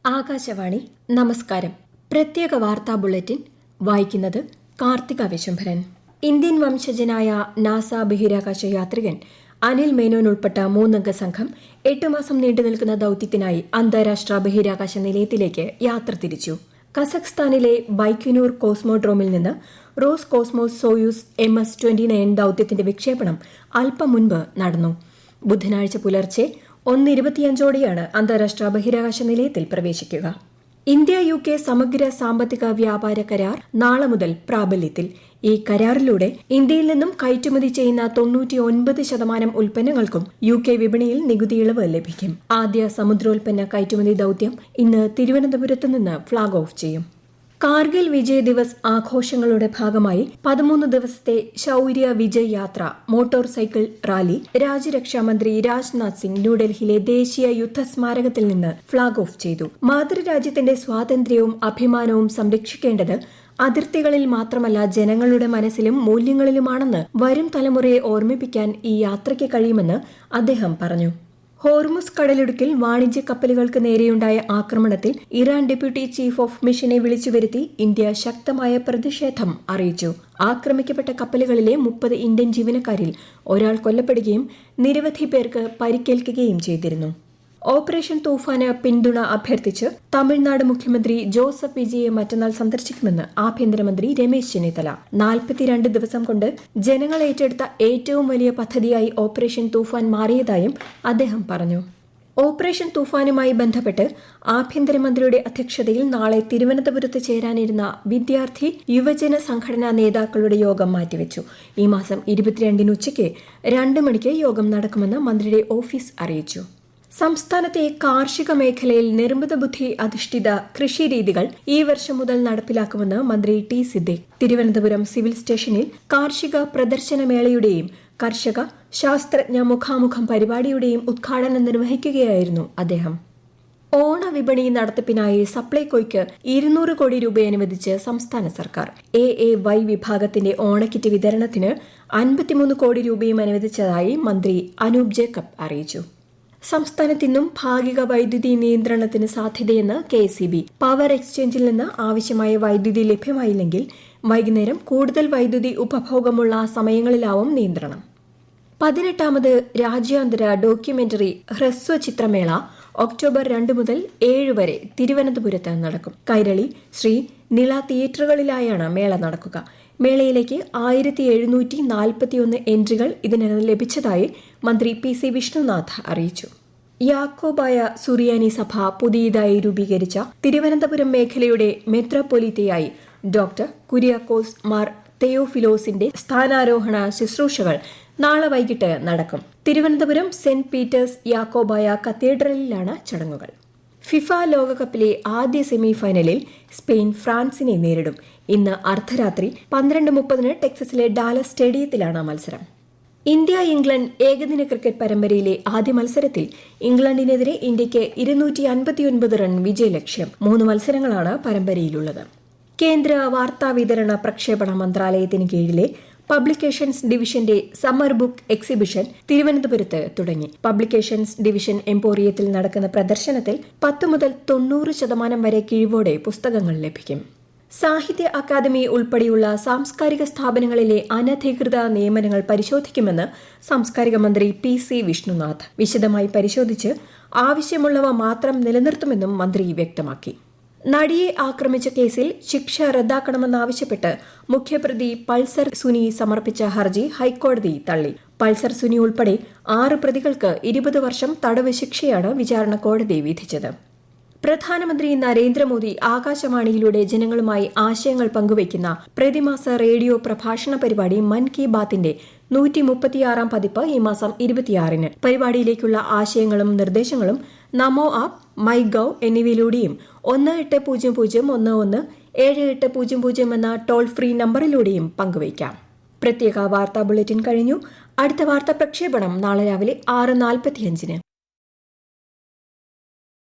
ആകാശവാണി നമസ്കാരം. പ്രത്യേക വാർത്താ ബുള്ളറ്റിൻ വായിക്കുന്നത് കാർത്തിക വിശംഭരൻ. ഇന്ത്യൻ വംശജനായ നാസ ബഹിരാകാശ യാത്രികൻ അനിൽ മേനോൻ ഉൾപ്പെട്ട 3-അംഗ സംഘം 8 മാസം നീണ്ടുനിൽക്കുന്ന ദൌത്യത്തിനായി അന്താരാഷ്ട്ര ബഹിരാകാശ നിലയത്തിലേക്ക് യാത്ര തിരിച്ചു. കസഖ്സ്ഥാനിലെ ബൈക്യുനൂർ കോസ്മോഡ്രോമിൽ നിന്ന് റോസ് കോസ്മോസ് സോയൂസ് MS-29 ദൌത്യത്തിന്റെ വിക്ഷേപണം അല്പം മുൻപ് നടന്നു. ബുധനാഴ്ച പുലർച്ചെ 1:25 അന്താരാഷ്ട്ര ബഹിരാകാശ നിലയത്തിൽ പ്രവേശിക്കുക. ഇന്ത്യ-UK സമഗ്ര സാമ്പത്തിക വ്യാപാര കരാർ നാളെ മുതൽ പ്രാബല്യത്തിൽ. ഈ കരാറിലൂടെ ഇന്ത്യയിൽ നിന്നും കയറ്റുമതി ചെയ്യുന്ന 99% ഉൽപ്പന്നങ്ങൾക്കും UK വിപണിയിൽ നികുതി ഇളവ് ലഭിക്കും. ആദ്യ സമുദ്രോൽപ്പന്ന കയറ്റുമതി ദൌത്യം ഇന്ന് തിരുവനന്തപുരത്ത് നിന്ന് ഫ്ളാഗ് ഓഫ് ചെയ്യും. കാർഗിൽ വിജയ് ദിവസ് ആഘോഷങ്ങളുടെ ഭാഗമായി 13 ദിവസത്തെ ശൌര്യ വിജയ് യാത്ര മോട്ടോർ സൈക്കിൾ റാലി രാജ്യരക്ഷാമന്ത്രി രാജ്നാഥ് സിംഗ് ന്യൂഡൽഹിയിലെ ദേശീയ യുദ്ധസ്മാരകത്തിൽ നിന്ന് ഫ്ളാഗ് ഓഫ് ചെയ്തു. മാതൃരാജ്യത്തിന്റെ സ്വാതന്ത്ര്യവും അഭിമാനവും സംരക്ഷിക്കേണ്ടത് അതിർത്തികളിൽ മാത്രമല്ല ജനങ്ങളുടെ മനസ്സിലും മൂല്യങ്ങളിലുമാണെന്ന് വരും തലമുറയെ ഓർമ്മിപ്പിക്കാൻ ഈ യാത്രയ്ക്ക് കഴിയുമെന്ന് അദ്ദേഹം പറഞ്ഞു. ഹോർമുസ് കടലിടുക്കിൽ വാണിജ്യ കപ്പലുകൾക്ക് നേരെയുണ്ടായ ആക്രമണത്തിൽ ഇറാൻ ഡെപ്യൂട്ടി ചീഫ് ഓഫ് മിഷനെ വിളിച്ചുവരുത്തി ഇന്ത്യ ശക്തമായ പ്രതിഷേധം അറിയിച്ചു. ആക്രമിക്കപ്പെട്ട കപ്പലുകളിലെ 30 ഇന്ത്യൻ ജീവനക്കാരിൽ ഒരാൾ കൊല്ലപ്പെടുകയും നിരവധി പേർക്ക് പരിക്കേൽക്കുകയും ചെയ്തിരുന്നു. ഓപ്പറേഷൻ തൂഫാന് പിന്തുണ അഭ്യർത്ഥിച്ച് തമിഴ്നാട് മുഖ്യമന്ത്രി ജോസഫ് വിജയെ മറ്റന്നാൾ സന്ദർശിക്കുമെന്ന് ആഭ്യന്തരമന്ത്രി രമേശ് ചെന്നിത്തല. 42 ദിവസം കൊണ്ട് ജനങ്ങൾ ഏറ്റെടുത്ത ഏറ്റവും വലിയ പദ്ധതിയായി ഓപ്പറേഷൻ തൂഫാൻ മാറിയതായും അദ്ദേഹം പറഞ്ഞു. ഓപ്പറേഷൻ തൂഫാനുമായി ബന്ധപ്പെട്ട് ആഭ്യന്തരമന്ത്രിയുടെ അധ്യക്ഷതയിൽ നാളെ തിരുവനന്തപുരത്ത് ചേരാനിരുന്ന വിദ്യാർത്ഥി യുവജന സംഘടനാ നേതാക്കളുടെ യോഗം മാറ്റിവെച്ചു. ഈ മാസം 22 ഉച്ചയ്ക്ക് 2 മണിക്ക് യോഗം നടക്കുമെന്ന് മന്ത്രിയുടെ ഓഫീസ് അറിയിച്ചു. സംസ്ഥാനത്തെ കാർഷിക മേഖലയിൽ നിർമ്മിത ബുദ്ധി അധിഷ്ഠിത കൃഷിരീതികൾ ഈ വർഷം മുതൽ നടപ്പിലാക്കുമെന്ന് മന്ത്രി ടി സിദ്ദിഖ് തിരുവനന്തപുരം സിവിൽ സ്റ്റേഷനിൽ കാർഷിക പ്രദർശനമേളയുടെയും കർഷക ശാസ്ത്രജ്ഞ മുഖാമുഖം പരിപാടിയുടെയും ഉദ്ഘാടനം നിർവഹിക്കുകയായിരുന്നു അദ്ദേഹം. ഓണവിപണി നടത്തിപ്പിനായി സപ്ലൈകോയ്ക്ക് 200 കോടി രൂപ അനുവദിച്ച് സംസ്ഥാന സർക്കാർ. AAY വിഭാഗത്തിന്റെ ഓണക്കിറ്റ് വിതരണത്തിന് 53 കോടി രൂപയും അനുവദിച്ചതായി മന്ത്രി അനൂപ് ജേക്കബ് അറിയിച്ചു. സംസ്ഥാനത്ത് ഇന്നും ഭാഗിക വൈദ്യുതി നിയന്ത്രണത്തിന് സാധ്യതയെന്ന് KSEB. പവർ എക്സ്ചേഞ്ചിൽ നിന്ന് ആവശ്യമായ വൈദ്യുതി ലഭ്യമായില്ലെങ്കിൽ വൈകുന്നേരം കൂടുതൽ വൈദ്യുതി ഉപഭോഗമുള്ള സമയങ്ങളിലാവും നിയന്ത്രണം. 18ാമത് രാജ്യാന്തര ഡോക്യുമെന്ററി ഹ്രസ്വ ചിത്രമേള ഒക്ടോബർ 2 മുതൽ 7 വരെ തിരുവനന്തപുരത്ത് നടക്കും. കൈരളി, ശ്രീ നിള തിയേറ്ററുകളിലായാണ് മേള നടക്കുക. മേളയിലേക്ക് 1741 എൻട്രികൾ ഇതിനകം ലഭിച്ചതായി മന്ത്രി PC വിഷ്ണുനാഥ് അറിയിച്ചു. യാക്കോബായ സുറിയാനി സഭ പുതിയതായി രൂപീകരിച്ച തിരുവനന്തപുരം മേഖലയുടെ മെത്രാപ്പൊലീത്തയായി ഡോക്ടർ കുര്യാക്കോസ് മാർ തെയോഫിലോസിന്റെ സ്ഥാനാരോഹണ ശുശ്രൂഷകൾ നാളെ വൈകിട്ട് നടക്കും. തിരുവനന്തപുരം സെന്റ് പീറ്റേഴ്സ് യാക്കോബായ കത്തീഡ്രലിലാണ് ചടങ്ങുകൾ. ഫിഫ ലോകകപ്പിലെ ആദ്യ സെമിഫൈനലിൽ സ്പെയിൻ ഫ്രാൻസിനെ നേരിടും. ഇന്ന് അർദ്ധരാത്രി 12:30 ടെക്സസിലെ ഡാലസ് സ്റ്റേഡിയത്തിലാണ് മത്സരം. ഇന്ത്യ-ഇംഗ്ലണ്ട് ഏകദിന ക്രിക്കറ്റ് പരമ്പരയിലെ ആദ്യ മത്സരത്തിൽ ഇംഗ്ലണ്ടിനെതിരെ ഇന്ത്യയ്ക്ക് 259 റൺ വിജയലക്ഷ്യം. 3 മത്സരങ്ങളാണ് പരമ്പരയിലുള്ളത്. കേന്ദ്ര വാർത്താവിതരണ പ്രക്ഷേപണ മന്ത്രാലയത്തിന് കീഴിലെ പബ്ലിക്കേഷൻസ് ഡിവിഷന്റെ സമ്മർ ബുക്ക് എക്സിബിഷൻ തിരുവനന്തപുരത്ത് തുടങ്ങി. പബ്ലിക്കേഷൻസ് ഡിവിഷൻ എംപോറിയത്തിൽ നടക്കുന്ന പ്രദർശനത്തിൽ 10 മുതൽ 90% വരെ കിഴിവോടെ പുസ്തകങ്ങൾ ലഭിക്കും. സാഹിത്യ അക്കാദമി ഉൾപ്പെടെയുള്ള സാംസ്കാരിക സ്ഥാപനങ്ങളിലെ അനധികൃത നിയമനങ്ങൾ പരിശോധിക്കുമെന്ന് സാംസ്കാരിക മന്ത്രി PC വിഷ്ണുനാഥ്. വിശദമായി പരിശോധിച്ച് ആവശ്യമുള്ളവ മാത്രം നിലനിർത്തുമെന്നും മന്ത്രി വ്യക്തമാക്കി. നടിയെ ആക്രമിച്ച കേസിൽ ശിക്ഷ റദ്ദാക്കണമെന്നാവശ്യപ്പെട്ട് മുഖ്യപ്രതി പൾസർ സുനി സമർപ്പിച്ച ഹർജി ഹൈക്കോടതി തള്ളി. പൾസർ സുനി ഉൾപ്പെടെ 6 പ്രതികൾക്ക് 20 വർഷം തടവ് ശിക്ഷയാണ് വിചാരണ കോടതി വിധിച്ചത്. പ്രധാനമന്ത്രി നരേന്ദ്രമോദി ആകാശവാണിയിലൂടെ ജനങ്ങളുമായി ആശയങ്ങൾ പങ്കുവയ്ക്കുന്ന പ്രതിമാസ റേഡിയോ പ്രഭാഷണ പരിപാടി മൻ കി ബാത്തിന്റെ 136ാം പതിപ്പ് ഈ മാസം 26-ന്. പരിപാടിയിലേക്കുള്ള ആശയങ്ങളും നിർദ്ദേശങ്ങളും നമോ ആപ്പ്, മൈ ഗവ് എന്നിവയിലൂടെയും 1800117800 എന്ന ടോൾ ഫ്രീ നമ്പറിലൂടെയും പങ്കുവയ്ക്കാം. പ്രത്യേക വാർത്താ ബുള്ളറ്റിൻ കഴിഞ്ഞു. അടുത്ത വാർത്താ പ്രക്ഷേപണം നാളെ രാവിലെ 6:45-ന്.